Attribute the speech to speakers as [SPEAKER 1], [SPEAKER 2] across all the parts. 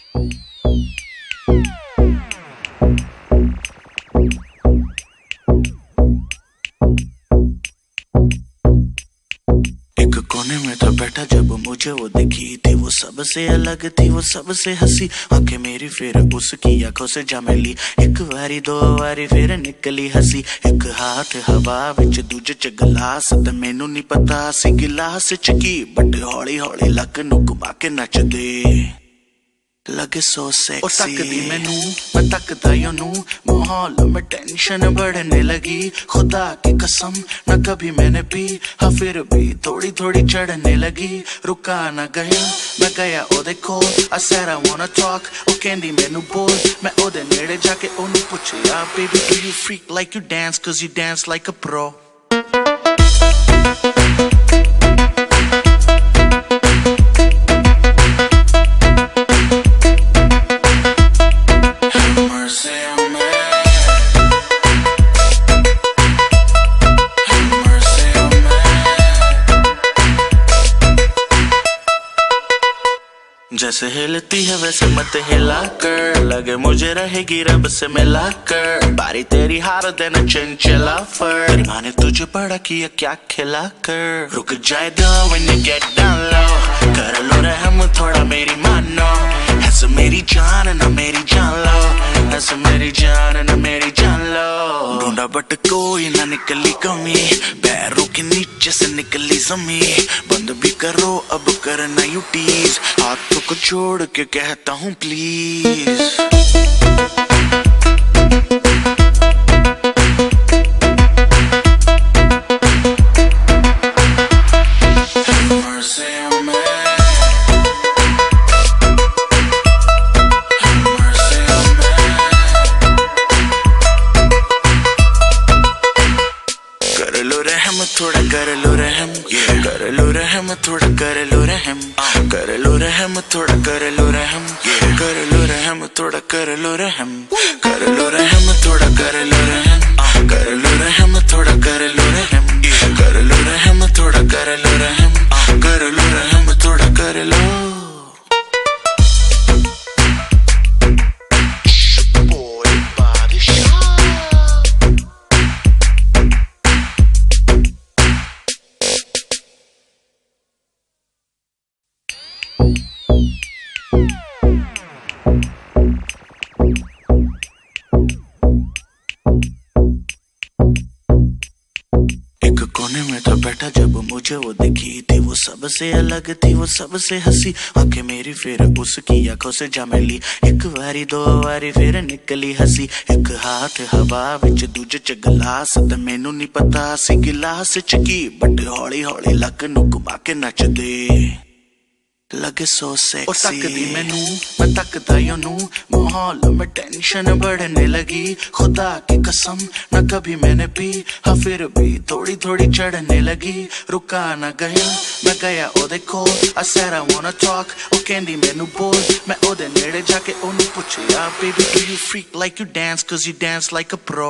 [SPEAKER 1] एक कोने में था बैठा जब मुझे वो दिखी थी, वो सबसे अलग थी, वो सबसे हंसी। आंखें मेरी फिर उसकी आंखों से जा मिली, एक बारी दो बारी फिर निकली हंसी। एक हाथ हवा विच दूजे च गिलास, ते मैनू नहीं पता सी गिलास च की, बट हौली हौली लक नू घुमा के नचदे लगे सो सेक्सी। और तकदी मैनू मैं तकदा ओनू, माहौल में टेंशन बढ़ने लगी। खुदा की कसम न कभी मैंने पी, हाँ फिर भी थोड़ी थोड़ी चढ़ने लगी। रुका न गया मैं गया ओदे कोल, I said I wanna talk, ओ कहंदी मैनू बोल। मैं ओदे नेड़े जाके ओनू पुछया, baby do you freak like you dance, cause you dance like a pro। जैसे हिलती है वैसे मत हिला कर, लगे मुझे रहेगी रब से मिला कर। बारी तेरी हार देना चंचला फर, तेरी माँ ने तुझे बड़ा किया क्या खिला कर। रुक जाए दो when you get down low, कर लो रहम थोड़ा मेरी मानो। ऐसे मेरी जान ना मेरी जान लो, ऐसे मेरी जान ना मेरी जान लो। ढूंढा बट कोई ना निकली कमी, पैरों के नीचे से निकली जमी। बंद भी करो अब करना यू टीज, हाथों को छोड़ के कहता हूँ प्लीज। थोड़ा कर लो रहम, कर लो रहम थोड़ा कर लो रहम, कर लो रहम थोड़ा कर लो रहम, कर लो रहम थोड़ा कर लो रहम, कर लो रहम थोड़ा कर लो रहम, कर लो रहम थोड़ा कर लो रहम, कर लो रहम थोड़ा कर लो रहम, कर लो रहम थोड़ा कर लो। एक कोने में था बैठा जब मुझे वो दिखी थी, वो सबसे अलग थी, वो सबसे हंसी। आंखें मेरी फिर उसकी आंखों से जा मिली, एक बारी दो बारी फिर निकली हंसी। एक हाथ हवा विच दूजे च गिलास, ते मैनू नहीं पता सी गिलास च की, बट हौली हौली लक नू घुमा के नचदे लगे सो सेक्सी। और तकदी मैनू मैं तकदा ओनू, माहौल में टेंशन बढ़ने लगी। खुदा की कसम न कभी मैंने पी, हाँ फिर भी थोड़ी थोड़ी चढ़ने लगी। रुका न गया मैं गया ओदे कोल, I said I wanna talk, ओ कहंदी मैनू बोल। मैं ओदे नेड़े जाके ओनू पुछया, baby do you freak like you dance, cause you dance like a pro।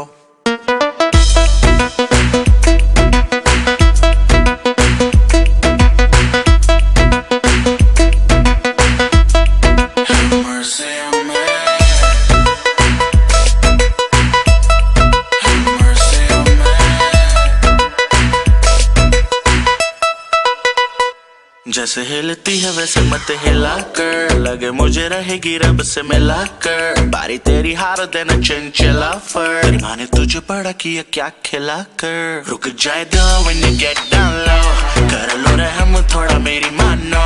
[SPEAKER 1] जैसे हिलती है वैसे मत हिला कर, लगे मुझे रहेगी रब से मिला कर। बारी तेरी हार देना चंचला फर, तेरी माँ ने तुझे बड़ा किया क्या खिला कर। रुक जाए दो when you get down low, कर लो रहम थोड़ा मेरी मानो।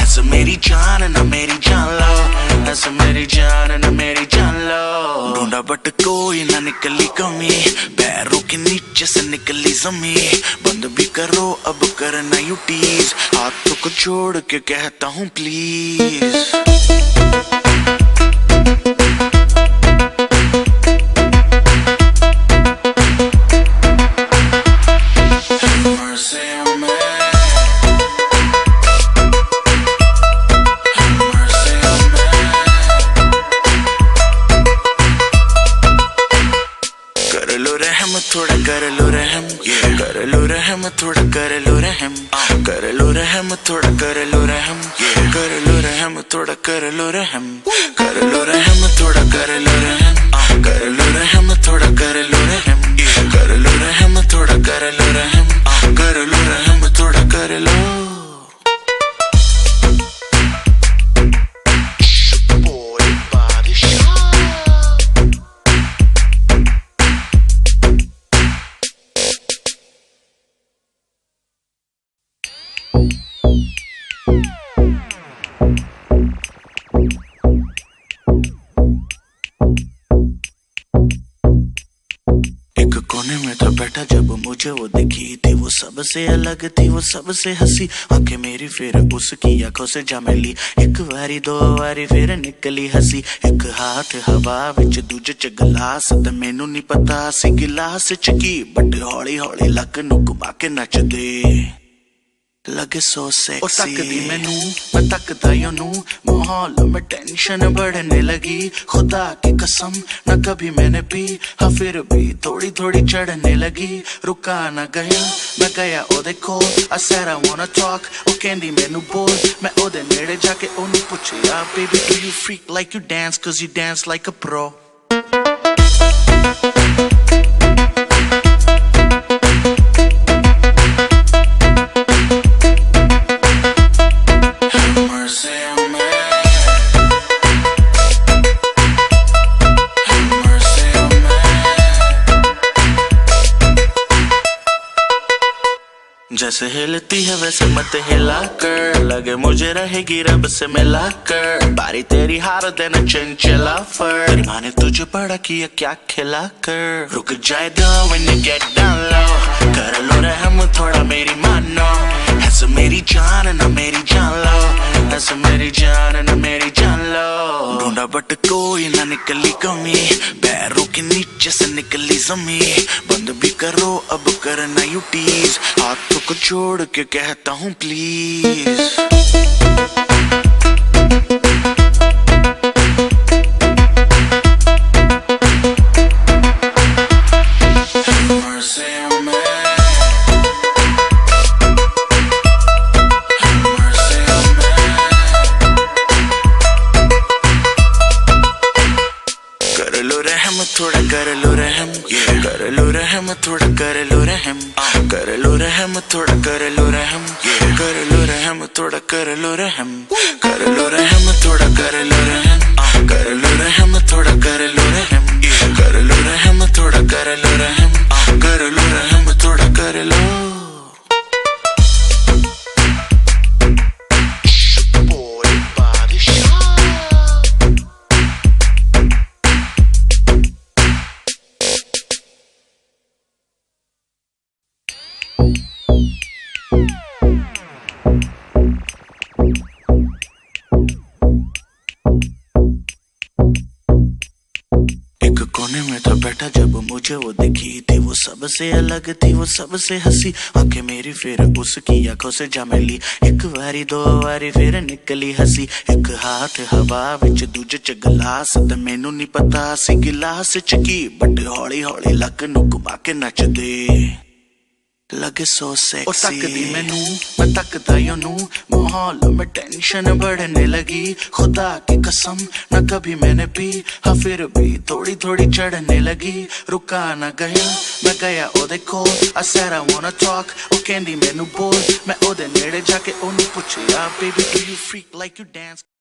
[SPEAKER 1] ऐसे मेरी जान ना मेरी जान लो, ऐसे मेरी जान ना मेरी जान लो। ढूंढा बट कोई ना निकली कमी, पैरों के नीचे से निकली जमी। बंद भी करो अब करना यू टीज, हाथों को छोड़ के कहता हूँ प्लीज। थोड़ा कर लो रहम, कर लो रहम थोड़ा कर लो रहम, कर लो रहम थोड़ा कर लो रहम, कर लो रहम थोड़ा कर लो रहम, कर लो रहम थोड़ा कर लो रहम, कर लो रहम थोड़ा कर लो रहम, कर लो रहम थोड़ा कर लो रहम, कर लो रहम थोड़ा कर लो। एक कोने में था बैठा जब मुझे वो दिखी थी, वो सबसे अलग थी, वो सबसे हंसी, आंखें मेरी फिर उसकी आंखों से जा मिली, एक बारी दो बारी फिर निकली हंसी, एक हाथ हवा विच दूजे च गिलास, ते मैनू नहीं पता सी गिलास च की, बट हौली हौली लक नू घुमा के नचदे लगे सो सेक्सी। और तकदी मैनू मैं तकदा ओनू, माहौल में टेंशन बढ़ने लगी, खुदा की कसम न कभी मैंने पी, हाँ फिर भी थोड़ी थोड़ी चढ़ने लगी, रुका न गया मैं गया ओदे कोल, I said I wanna talk, ओ कहंदी मैनू बोल, मैं ओदे नेड़े जाके ओनू पुछया, baby do you freak like you dance, cause you dance like a pro। जैसे हिलती है वैसे मत हिला कर, लगे मुझे रहेगी रब से मिला कर, बारी तेरी हार देना चंचला फर, तेरी माँ ने तुझे बड़ा किया क्या खिला कर, रुक जाए दो when you get down low, कर लो रहम थोड़ा मेरी मानो, ऐसे मेरी जान ना मेरी जान लो, ऐसे मेरी जान ना मेरी जान लो, ढूंढा बट कोई ना निकली कमी, पैरों के नीचे से निकली जमी, बंद भी करो अब करना यू टीज, हाथों को छोड़ के कहता हूँ प्लीज। कर लो रहम थोड़ा कर लो रहम, कर लो रहम थोड़ा कर लो रहम, कर लो रहम थोड़ा कर लो रहम, कर लो रहम थोड़ा कर लो रहम, कर लो रहम थोड़ा कर लो रहम, कर लो रहम थोड़ा कर लो रहम, कर लो रहम थोड़ा कर लो रहम, कर लो रहम थोड़ा कर लो। एक कोने में था बैठा जब मुझे वो दिखी थी, वो सबसे अलग थी, वो सबसे हंसी, आंखें मेरी फिर उसकी आंखों से जा मिली, एक बारी दो बारी फिर निकली हंसी, एक हाथ हवा विच दूजे च गिलास, ते मैनू नहीं पता सी गिलास च की, बट हौली हौली लक नू घुमा के नचदे लगे सो सेक्सी। और तकदी मैनू मैं तकदा ओनू, माहौल में टेंशन बढ़ने लगी, खुदा की कसम न कभी मैंने पी, हाँ फिर भी थोड़ी थोड़ी चढ़ने लगी, रुका न गया मैं गया ओदे कोल, I said I wanna talk, ओ कहंदी मैनू बोल, मैं ओदे नेड़े जाके ओनू पुछया, baby do you freak like you dance।